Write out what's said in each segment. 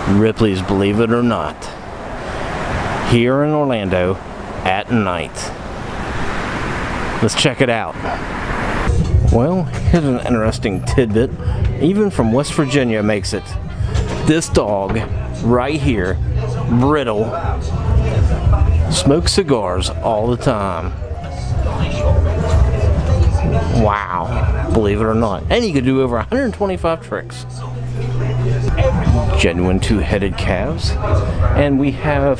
Ripley's Believe It or Not, here in Orlando at night. Let's check it out. Well, here's an interesting tidbit. Even from West Virginia makes it. This dog right here, Brittle, smokes cigars all the time. Wow, believe it or not. And he could do over 125 tricks. Genuine two-headed calves. And we have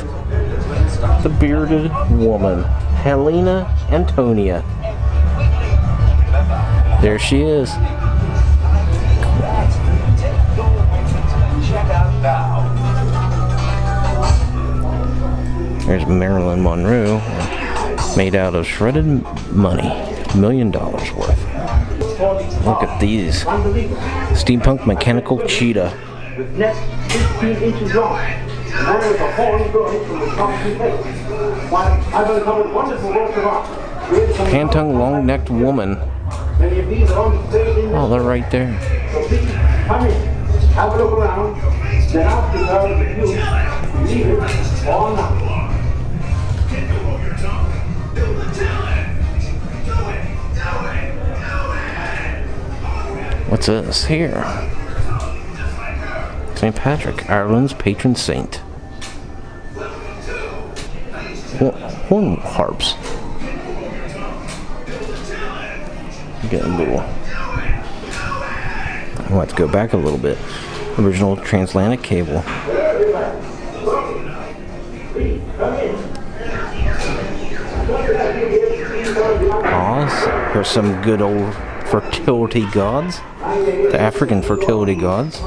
the bearded woman, Helena Antonia. There she is. There's Marilyn Monroe, made out of shredded money, $1 million worth. Look at these. Steampunk mechanical cheetah. With neck 15 inches long, and one with a horn growing from the top of his face. Why, I've uncovered wonderful works of art. Hand-tongue long-necked woman. Many of these are on display in Oh, they're right there. So please, come in, have a look around, then ask yourself if you leave it or not. What's this here? St. Patrick, Ireland's patron saint. Horn harps. Getting little. Let's go back a little bit. Original transatlantic cable. Here's some good old fertility gods. The African fertility gods.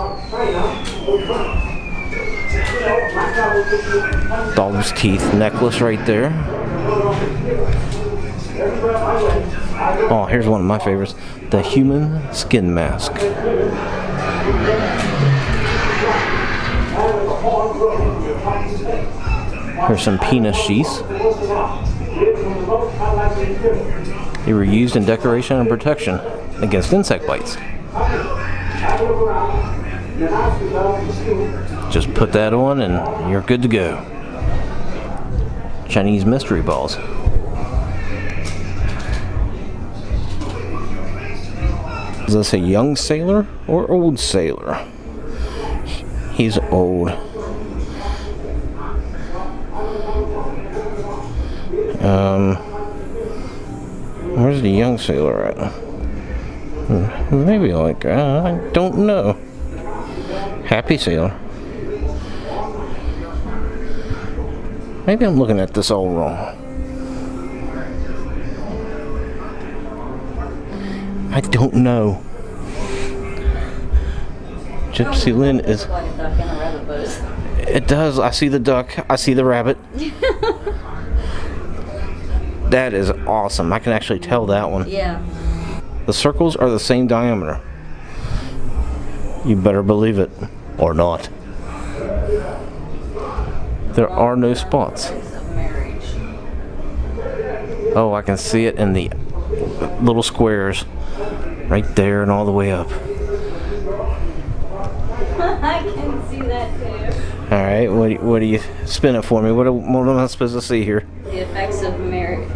Dog's teeth necklace right there. Oh, here's one of my favorites. The human skin mask. Here's some penis sheaths. They were used in decoration and protection against insect bites. Just put that on and you're good to go. Chinese mystery balls. Is this a young sailor or old sailor? He's old. Where's the young sailor at? Maybe like, I don't know. Happy sailor. Maybe I'm looking at this all wrong. I don't know. Gypsy Lynn is... It does. I see the duck. I see the rabbit. That is awesome. I can actually tell that one. Yeah. The circles are the same diameter. You better believe it. Or not. There are no spots. Oh, I can see it in the little squares. Right there and all the way up. I can see that too. Alright, what do you spin it for me? What am I supposed to see here? The effects of marriage,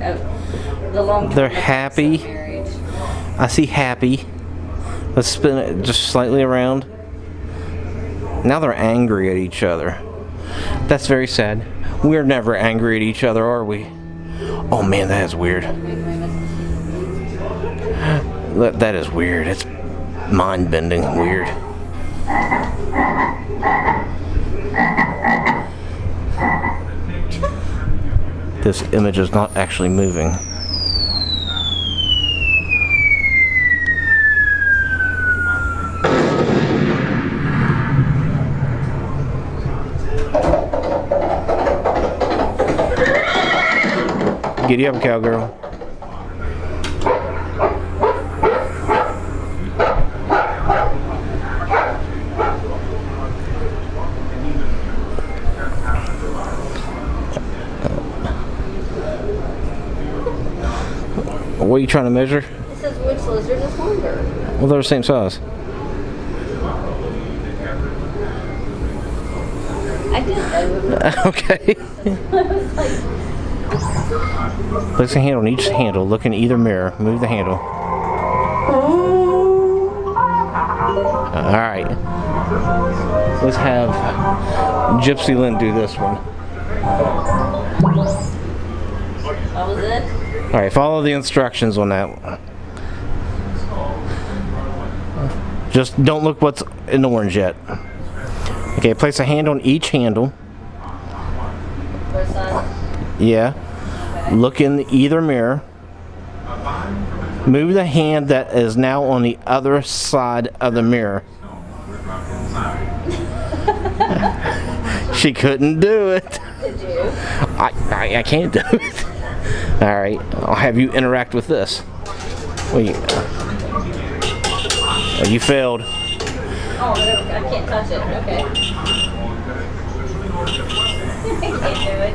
the long-term They're effects happy. of marriage. I see happy. Let's spin it just slightly around. Now they're angry at each other. That's very sad. We're never angry at each other, are we? Oh man, that is weird. That is weird. It's mind-bending weird. This image is not actually moving. Giddy up, cowgirl. What are you trying to measure? It says which lizard is longer. Well, they're the same size. I didn't know. Okay. I was like, Place a hand on each handle. Look in either mirror. Move the handle. Alright. Let's have Gypsy Lynn do this one. what was it? Alright, follow the instructions on that one. Just don't look what's in orange yet. Okay, place a hand on each handle. First side? Yeah. Look in either mirror. Move the hand that is now on the other side of the mirror. She couldn't do it. Did you? I can't do it. Alright, I'll have you interact with this. Wait. Oh, you failed. Oh, I can't touch it. Okay. I can't do it.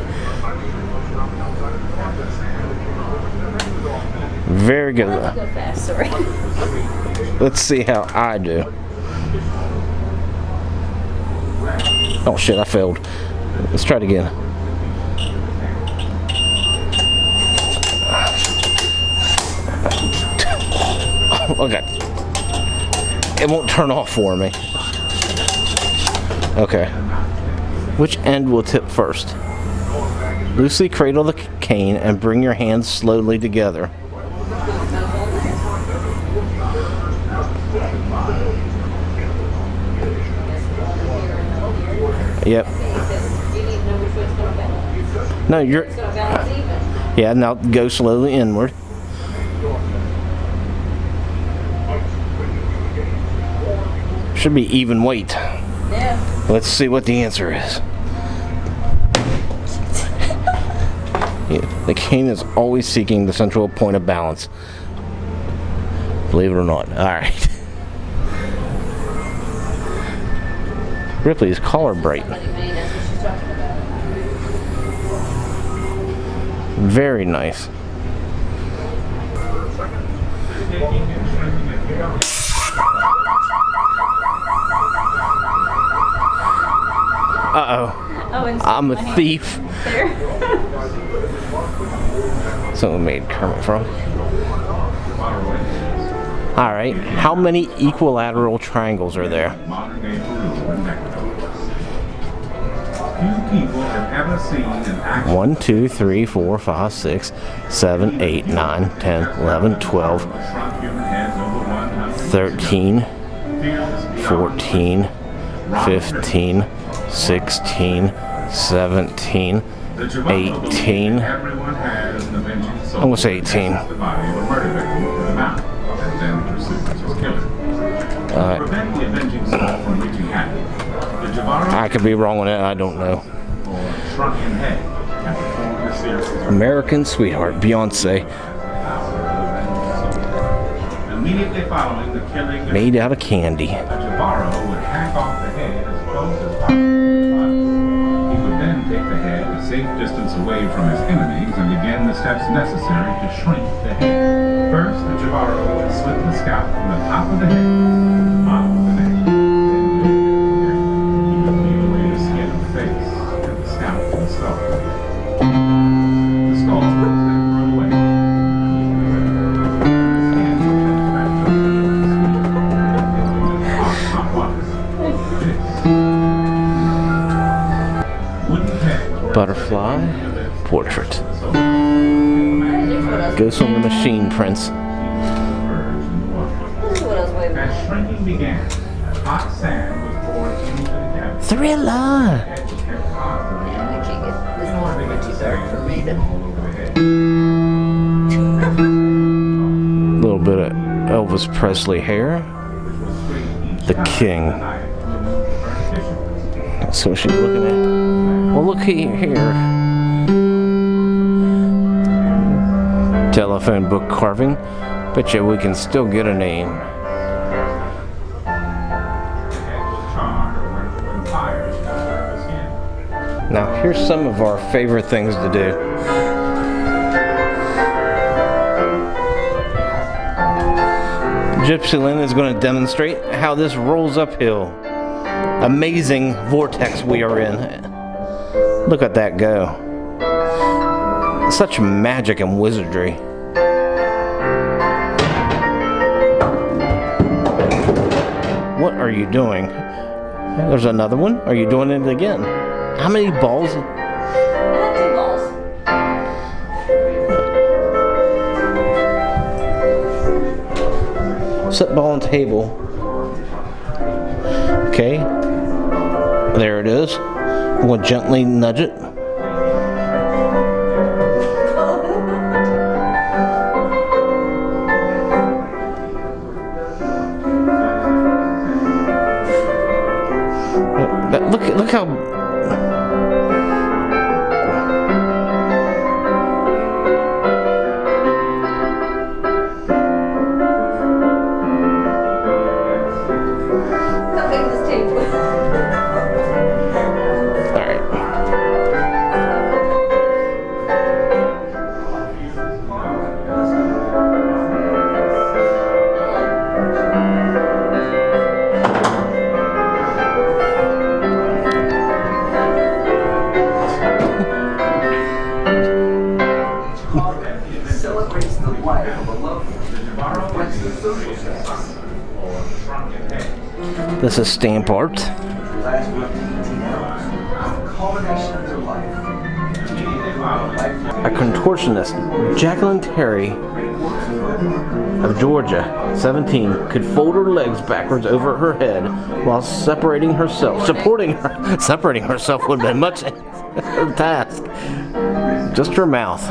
Very good. Let's go fast, sorry. Let's see how I do. Oh shit, I failed. Let's try it again. Okay. It won't turn off for me. Okay. Which end will tip first? Loosely cradle the cane and bring your hands slowly together. Yep. No, you're... Yeah, now go slowly inward. Should be even weight. Yeah. Let's see what the answer is. Yeah, the cane is always seeking the central point of balance. Believe it or not. Alright. Ripley's collar bright. Very nice. Uh-oh. Oh, and I'm a thief. there. Someone made Kermit from. Alright, how many equilateral triangles are there? Few people have ever seen an actual 1, 2, 3, 4, 5, 6, 7, 8, 9, 10, 11, 12, shrunk human heads over 100 13, 14, 15, 16, 17, 18. Everyone has an avenging soul. I'm gonna say 18. The body of a murder victim to the mouth and then pursues his killer. To prevent the avenging soul from reaching out, the Javara I could be wrong on that, I don't know. or shrunken head can perform a series of American Sweetheart, Beyonce, immediately following the killing of made out of candy. Javara would hack off the head as close as possible to the body. He would then take the head a safe distance away from his enemies and begin the steps necessary to shrink the head. First, the Javara would slit the scalp from the top of the head to the bottom of the neck. Then, he would peel away the skin of the face and the scalp from the skull. The skull was then thrown away. Butterfly portrait. Ghost on the Machine Prince. This is what I was waiting As for. shrinking began, hot sand was poured into the cavity. Thriller! Yeah, I can't get this one too dark for me to. A little bit of Elvis Presley hair. The King. That's what she's looking at. Well, look here. Telephone book carving. Bet you we can still get a name. Now, here's some of our favorite things to do. Gypsy Lynn is going to demonstrate how this rolls uphill. amazing vortex we are in. Look at that go. Such magic and wizardry. What are you doing? There's another one. Are you doing it again? How many balls? I have 2 balls. Set ball on table. Okay. There it is. We'll gently nudge it. Look how How big is this table? all right. Celebrates the life of a loved one. Reflects the social status. This is stamp art. Last week, 18 hours. Culmination of their life. A contortionist, Jacqueline Terry of Georgia, 17, could fold her legs backwards over her head while separating herself would have been much a task. Just her mouth.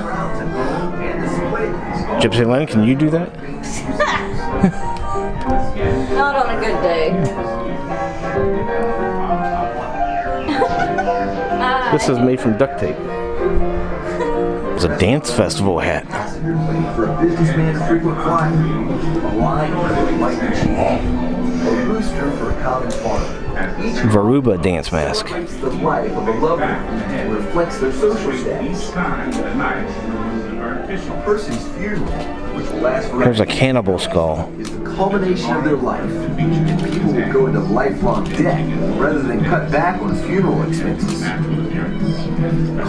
Gypsy Lynn, can you do that? Not on a good day. This is made from duct tape. It's a dance festival hat. For a businessman's frequent flyer, a line for a light machine, a booster for a common farmer. Each Varuba dance mask. reflects the life of a loved one and reflects their social status. A person's funeral, which will last forever, Here's a cannibal skull. is the culmination of their life. And people will go into lifelong debt rather than cut back on funeral expenses.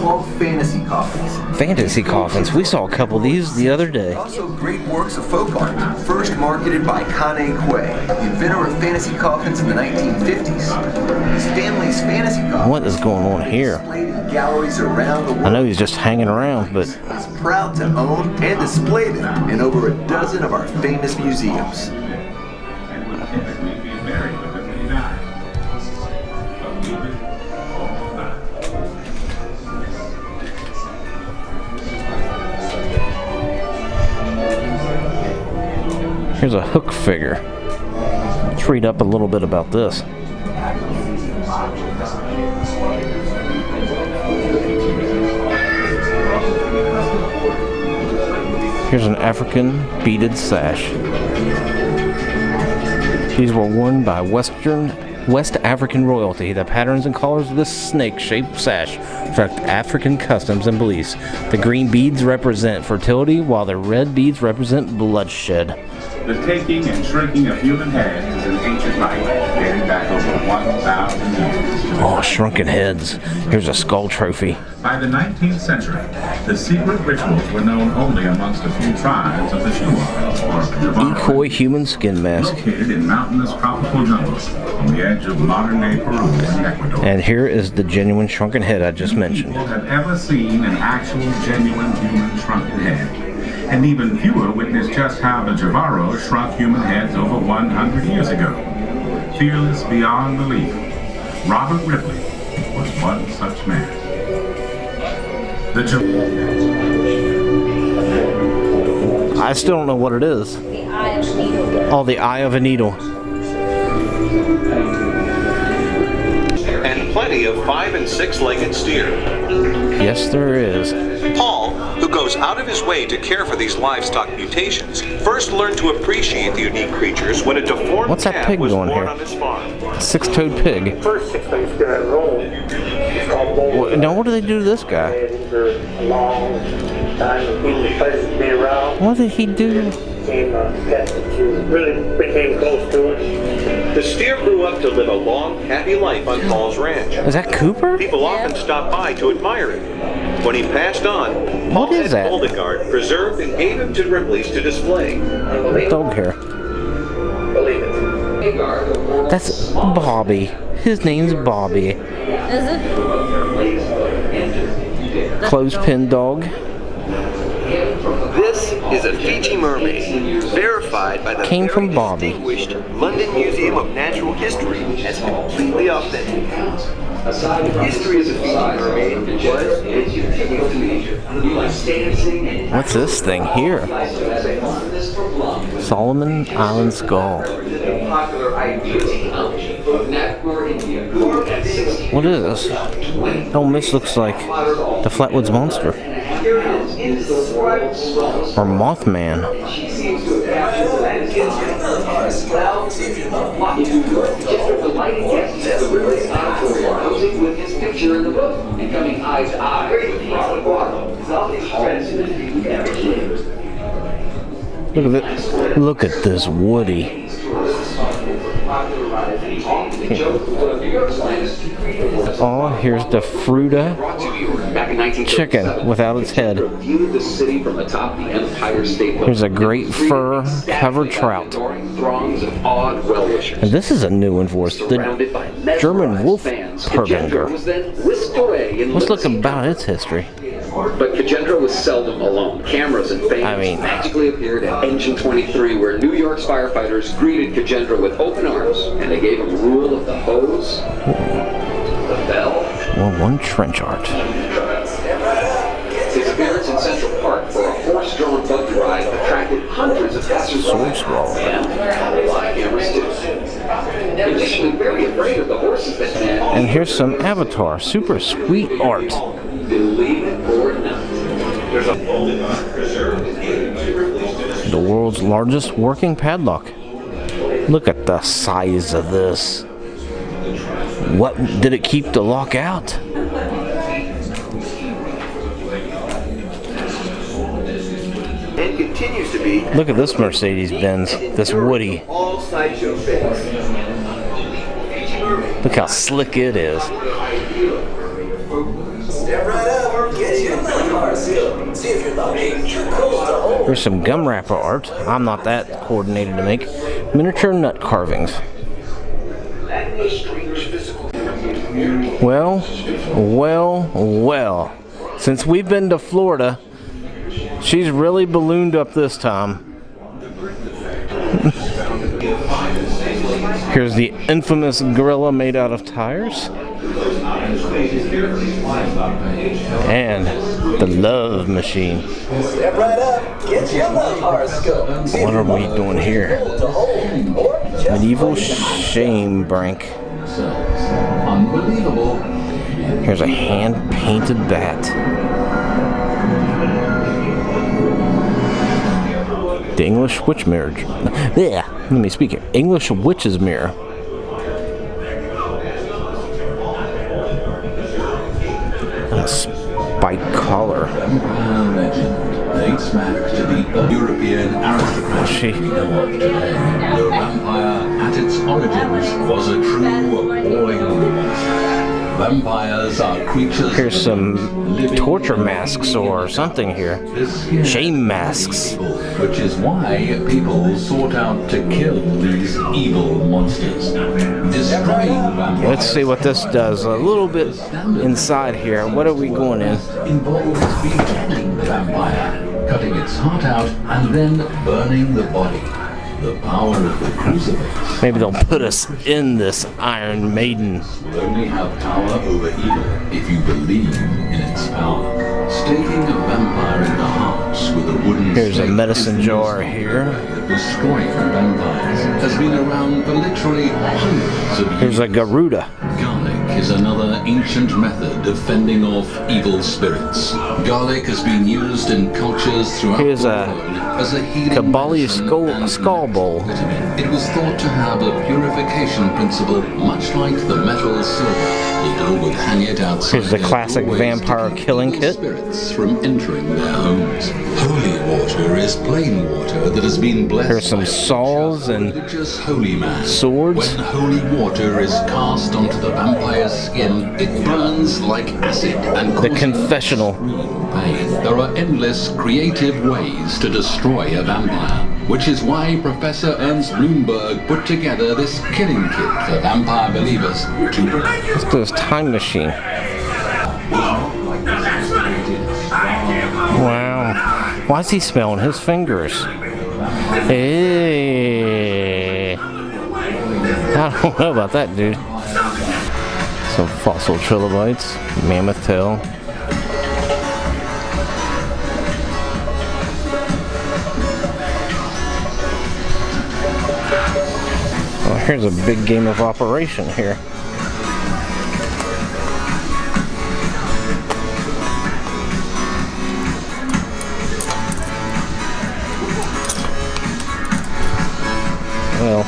Called fantasy coffins. Fantasy coffins. We saw a couple of these the other day. Also great works of folk art, first marketed by Kane Quay, the inventor of fantasy coffins in the 1950s. His family's fantasy coffins What is going on here? displayed in galleries around the world. I know he's just hanging around, but He's proud to own and display them in over a dozen of our famous museums. And would typically be buried with them when he died. But believe it or not. here's a hook figure. Let's read up a little bit about this. Here's an African beaded sash. These were worn by West African royalty. The patterns and colors of this snake-shaped sash reflect African customs and beliefs. The green beads represent fertility, while the red beads represent bloodshed. The taking and shrinking of human heads is an ancient rite dating back over 1,000 years. Oh, shrunken heads. Here's a skull trophy. By the 19th century, the secret rituals were known only amongst a few tribes of the Shua, or Javaros, Decoy human skin mask. located in mountainous tropical jungles on the edge of modern-day Peru and Ecuador. And here is the genuine shrunken head I just mentioned. People have ever seen an actual, genuine human shrunken head. And even fewer witnessed just how the Javaros shrunk human heads over 100 years ago. Fearless beyond belief, Robert Ripley was one such man. The I still don't know what it is. The eye of a needle. Oh, the eye of a needle. And plenty of 5- and 6-legged steer. Yes, there is. Paul, who goes out of his way to care for these livestock mutations, first learned to appreciate the unique creatures when a deformed What's that calf pig was doing born here? on his farm. Six-toed pig. First 6 things get at home. It's called bowl. Now, what do they do to this guy? These are a long time of being pleasant to be around. What did he do? Became a pet that you really became close to it. This steer grew up to live a long, happy life on Paul's ranch. Is that Cooper? People often stopped by to admire it. When he passed on, Paul is had that? Boldegard preserved and gave him to Ripley's to display. Dog hair. Believe it. That's Bobby. His name's Bobby. Is it? Clothespin dog. This is a Fiji mermaid, verified by the Came from very Bobby. distinguished London Museum of Natural History as completely authentic. The history of the Fiji mermaid was and continues to be. What's this thing here? Solomon Island skull. What is this? Oh, this looks like the Flatwoods Monster. Or Mothman. With his picture in the book and coming eye to eye with Look at this Woody. Oh, here's the Fruta chicken without its head. Here's a great fur covered trout. And this is a new one for us. The German wolf Pervinger. Let's look about its history. But Kajendra was seldom alone. Cameras and fans magically appeared at Engine 23, where New York's firefighters greeted Kajendra with open arms, and they gave him rule of the hose, the bell. Well, one trench art. His appearance in Central Park for a horse-drawn buggy ride attracted hundreds of passers-by, and a lot of cameras too. Initially very afraid of the horses that man. And here's some Avatar. Super sweet art. Believe it or not. The world's largest working padlock. Look at the size of this. What did it keep the lock out? And continues to be. Look at this Mercedes-Benz, this Woody. All sideshow fans. Look how slick it is. Step right up, get your nut car sealed. See if you're lucky. You're close to home. Here's some gum wrapper art. I'm not that coordinated to make. Miniature nut carvings. Well. Since we've been to Florida, she's really ballooned up this time. Here's the infamous gorilla made out of tires. And the love machine. Step right up, get your love horoscope. What are we doing here? Medieval shame brink. Unbelievable. Here's a hand-painted bat. The English witch mirror. Yeah, let me speak here. English witch's mirror. A spike collar. Dates back to the European aristocracy we know of today. The vampire, at its origins, was a true appalling monster. Vampires are creatures. Here's some torture masks or something here. Shame masks. Which is why people sought out to kill these evil monsters. Destroying vampires. Let's see what this does. A little bit inside here. What are we going in? Involves beheading the vampire, cutting its heart out, and then burning the body. The power of the crucifix. Maybe they'll put us in this Iron Maiden. You only have power over evil if you believe in its power. Staking a vampire in the hearts with a wooden Here's a stake medicine is jar the here. Destroying vampires has been around for literally hundreds of years. Here's a Garuda. Garlic is another ancient method of fending off evil spirits. Garlic has been used in cultures throughout Here's the a world as a healing Kabali medicine and skull bowl. vitamin. It was thought to have a purification principle much like the metal silver. People would hang it outside Here's the their classic doorways vampire to keep killing evil kit. spirits from entering their homes. Holy water is plain water that has been blessed. Here's some by a saws and religious holy man. swords. When holy water is cast onto the vampire's skin, it burns like acid and The causes confessional. extreme pain. There are endless creative ways to destroy a vampire, which is why Professor Ernst Bloomberg put together this killing kit for vampire believers to Let's do this time machine. Wow. Why is he smelling his fingers? Hey. I don't know about that, dude. Some fossil trilobites, mammoth tail. Well, here's a big game of operation here. Well,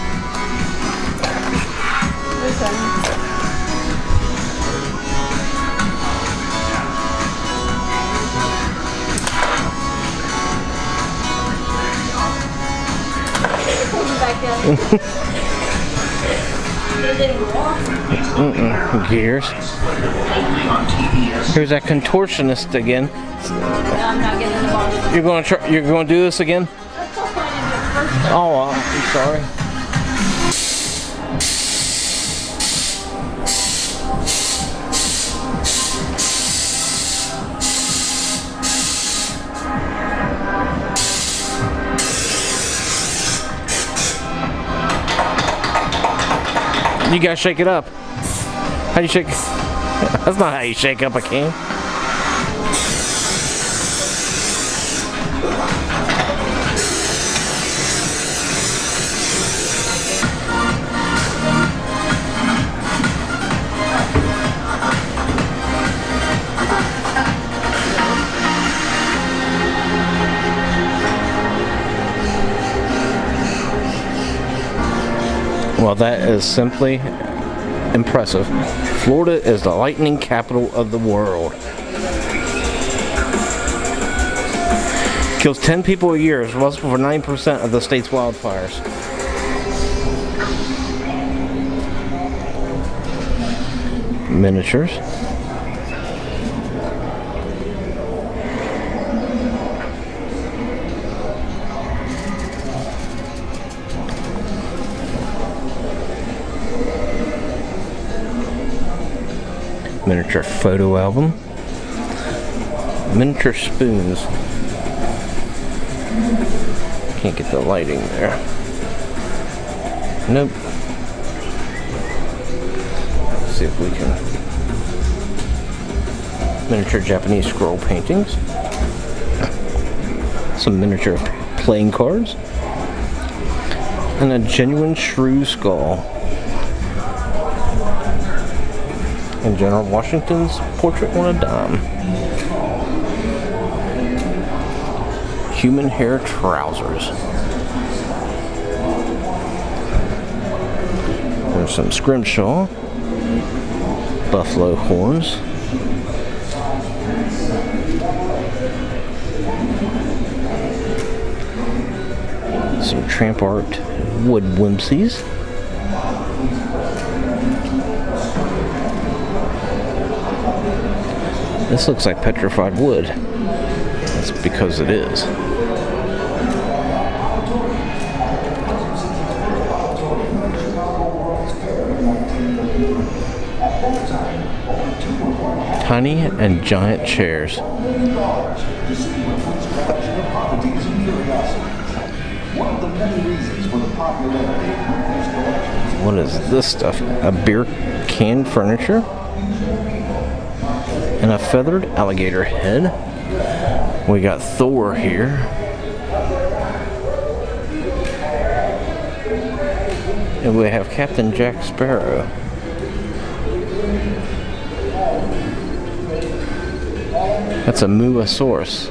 gears. Here's that contortionist again. No, I'm not getting in the box. You're going to try. You're going to do this again? Oh, I'm sorry. You gotta shake it up. How do you shake? That's not how you shake up a can. Well, that is simply impressive. Florida is the lightning capital of the world. Kills 10 people a year, is responsible for 9% of the state's wildfires. Miniatures. Miniature photo album. Miniature spoons. Can't get the lighting there. Nope. Let's see if we can. Miniature Japanese scroll paintings. Some miniature playing cards. And a genuine shrew skull. And General Washington's portrait on a dime. Human hair trousers. There's some scrimshaw. Buffalo horns. Some tramp art wood whimsies. This looks like petrified wood. That's because it is. Tiny and giant chairs. What is this stuff? A beer can furniture? And a feathered alligator head. We got Thor here. And we have Captain Jack Sparrow. That's a Moosasaurus.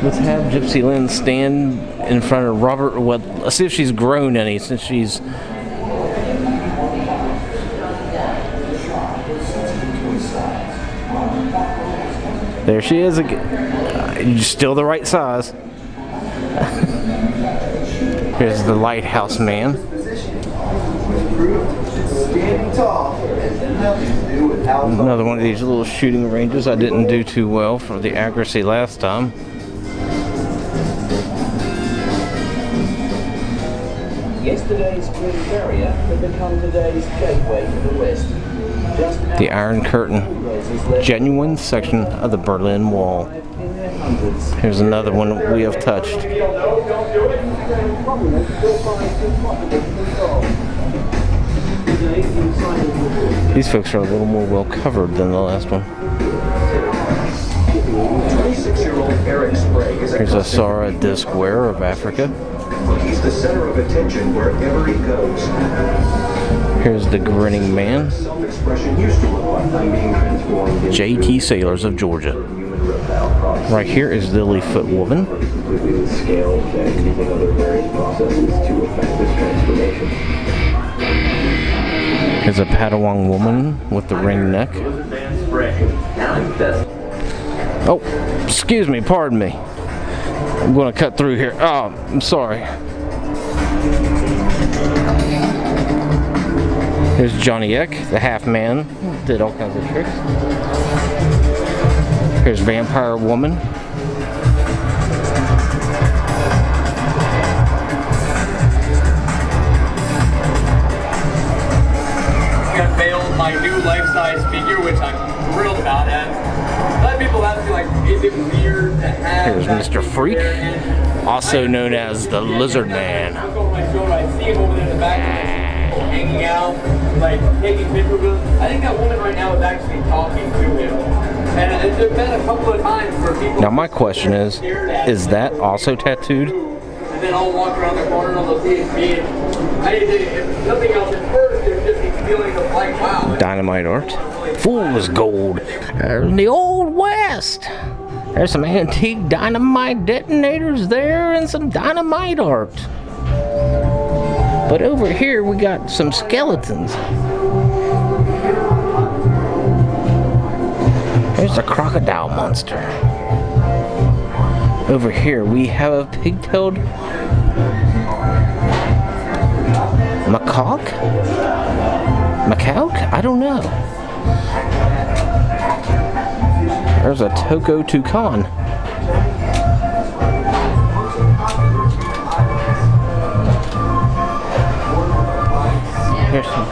Let's have Gypsy Lynn stand in front of Robert. Well, let's see if she's grown any since she's. There she is again. Still the right size. Here's the Lighthouse man. Another one of these little shooting ranges. I didn't do too well for the accuracy last time. Yesterday's Green Barrier had become today's gateway to the West. The Iron Curtain, genuine section of the Berlin Wall. Here's another one we have touched. These folks are a little more well covered than the last one. Here's a Sara disc wearer of Africa. He's the center of attention wherever he goes. Here's the grinning man. Self-expression used to look like I'm being transformed into JT Sailors of Georgia. human reptile process. Right here is the Lilyfoot woman. Completely with scale and using other various processes to effect this transformation. Here's a Padawan woman with the ring neck. Oh, excuse me, pardon me. I'm going to cut through here. Oh, I'm sorry. Here's Johnny Eck, the half man. Did all kinds of tricks. Here's Vampire Woman. I unveiled my new life-size figure, which I'm thrilled about. And a lot of people ask me, like, is it weird to have? Here's Mr. Freak, also known as the Lizard Man. I go to my shoulder, I see him over there in the back, people hanging out, like taking pictures with him. I think that woman right now is actually talking to him. And there's been a couple of times where people. Now my question is that also tattooed? And then I'll walk around the corner and they'll see it's me. If nothing else, at first there's just these feelings of like, wow. Dynamite art. Fool's gold. In the Old West. There's some antique dynamite detonators there and some dynamite art. But over here we got some skeletons. There's a crocodile monster. Over here we have a pig-tailed macaque? Macaque? I don't know. There's a Toko toucan. Here's some.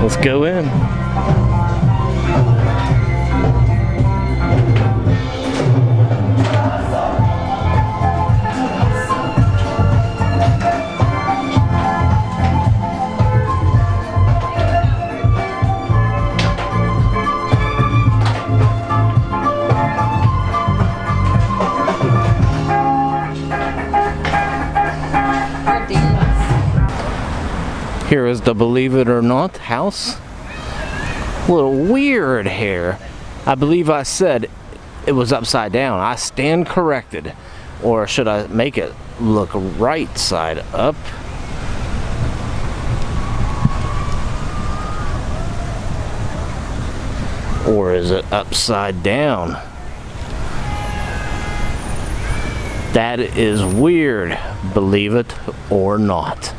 Let's go in. Here is the Believe It or Not house. A little weird here. I believe I said it was upside down. I stand corrected. Or should I make it look right side up? Or is it upside down? That is weird, believe it or not.